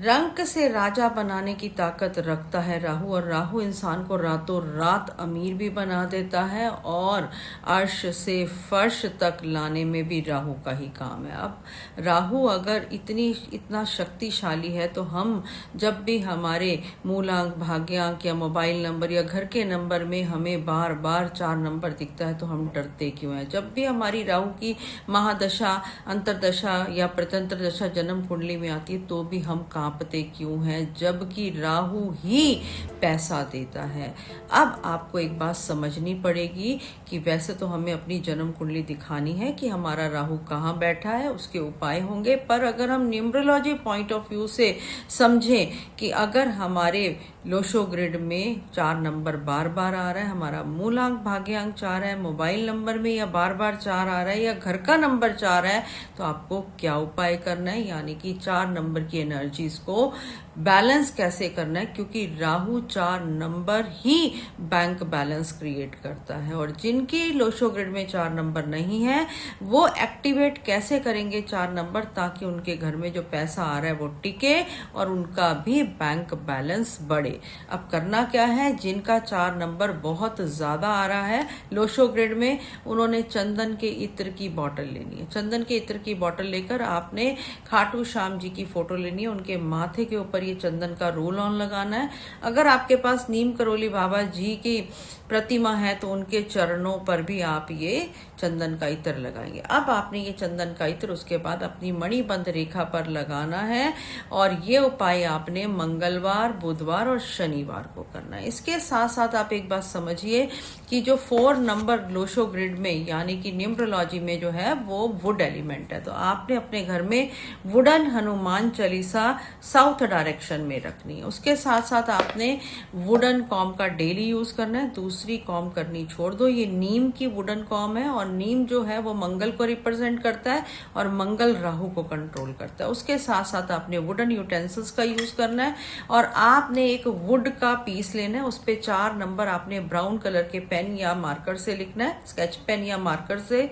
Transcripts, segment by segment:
रंक से राजा बनाने की ताकत रखता है राहु, और राहु इंसान को रातों रात अमीर भी बना देता है और अर्श से फर्श तक लाने में भी राहु का ही काम है। अब राहु अगर इतना शक्तिशाली है तो हम जब भी हमारे मूलांक, भाग्यांक या मोबाइल नंबर या घर के नंबर में हमें बार बार 4 नंबर दिखता है तो हम डरते क्यों हैं? जब भी हमारी राहु की महादशा, अंतरदशा या प्रत्यंतर दशा जन्म कुंडली में आती है तो भी हम कांपते क्यों हैं, जबकि राहु ही पैसा देता है। अब आपको एक बात समझनी पड़ेगी कि वैसे तो हमें अपनी जन्म कुंडली दिखानी है कि हमारा राहु कहाँ बैठा है, उसके उपाय होंगे। पर अगर हम न्यूमरोलॉजी पॉइंट ऑफ व्यू से समझें कि अगर हमारे लोशो ग्रिड में 4 नंबर बार बार आ रहा है, हमारा मूलांक भाग्यांक 4 है, मोबाइल नंबर में या बार बार 4 आ रहा है या घर का नंबर 4 है, तो आपको क्या उपाय करना है, यानी कि 4 नंबर की एनर्जीज को बैलेंस कैसे करना है। क्योंकि राहु 4 नंबर ही बैंक बैलेंस क्रिएट करता है, और जिनकी लोशो ग्रिड में 4 नंबर नहीं है वो एक्टिवेट कैसे करेंगे 4 नंबर, ताकि उनके घर में जो पैसा आ रहा है वो टिके और उनका भी बैंक बैलेंस बढ़े। अब करना क्या है, जिनका 4 नंबर बहुत ज्यादा आ रहा है लोशो ग्रिड में, उन्होंने चंदन के इत्र की बोतल लेनी है। चंदन के इत्र की बोतल लेकर आपने खाटू श्याम जी की फोटो लेनी है, उनके माथे के ऊपर ये चंदन का रोल ऑन लगाना है। अगर आपके पास नीम करोली बाबा जी की प्रतिमा है तो उनके चरणों पर भी आप ये चंदन का इत्र लगाएंगे। अब आपने ये चंदन का इत्र उसके बाद अपनी मणिबंध रेखा पर लगाना है, और ये उपाय आपने मंगलवार, बुधवार और शनिवार को करना है। इसके साथ साथ आप एक बात समझिए कि जो 4 नंबर लोशो ग्रिड में यानी कि न्यूमरोलॉजी में जो है वो वुड एलिमेंट है, तो आपने अपने घर में wooden Hanuman Chalisa south direction में रखनी है। उसके साथ साथ आपने वुडन कॉम का डेली यूज करना है, दूसरी कॉम करनी छोड़ दो। ये नीम की वुडन कॉम है, और नीम जो है वो मंगल को रिप्रेजेंट करता है और मंगल राहु को कंट्रोल करता है। उसके साथ साथ आपने वुडन यूटेंसिल्स का यूज करना है, और आपने एक वुड का पीस लेना है, उस पे 4 नंबर आपने ब्राउन कलर के पेन या मार्कर से लिखना है, स्केच पेन या मार्कर से।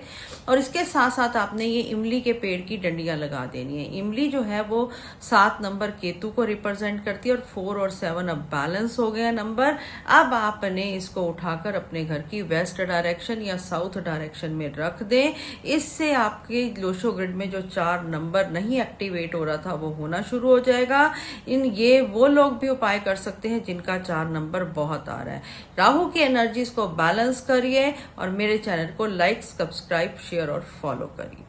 और इसके साथ साथ आपने ये इमली के पेड़ की डंडियां लगा देनी है। इमली जो है वो 7 नंबर केतु को रिप्रेजेंट करती है, और 4 और 7 अब बैलेंस हो गया नंबर। अब आपने इसको उठाकर अपने घर की वेस्ट डायरेक्शन या साउथ डायरेक्शन में रख दें। इससे आपके लोशो ग्रिड में जो 4 नंबर नहीं एक्टिवेट हो रहा था वो होना शुरू हो जाएगा। ये वो लोग भी उपाय कर सकते हैं जिनका 4 नंबर बहुत आ रहा है। राहु की एनर्जीज को बैलेंस करिए, और मेरे चैनल को लाइक, सब्सक्राइब, शेयर और फॉलो करिए।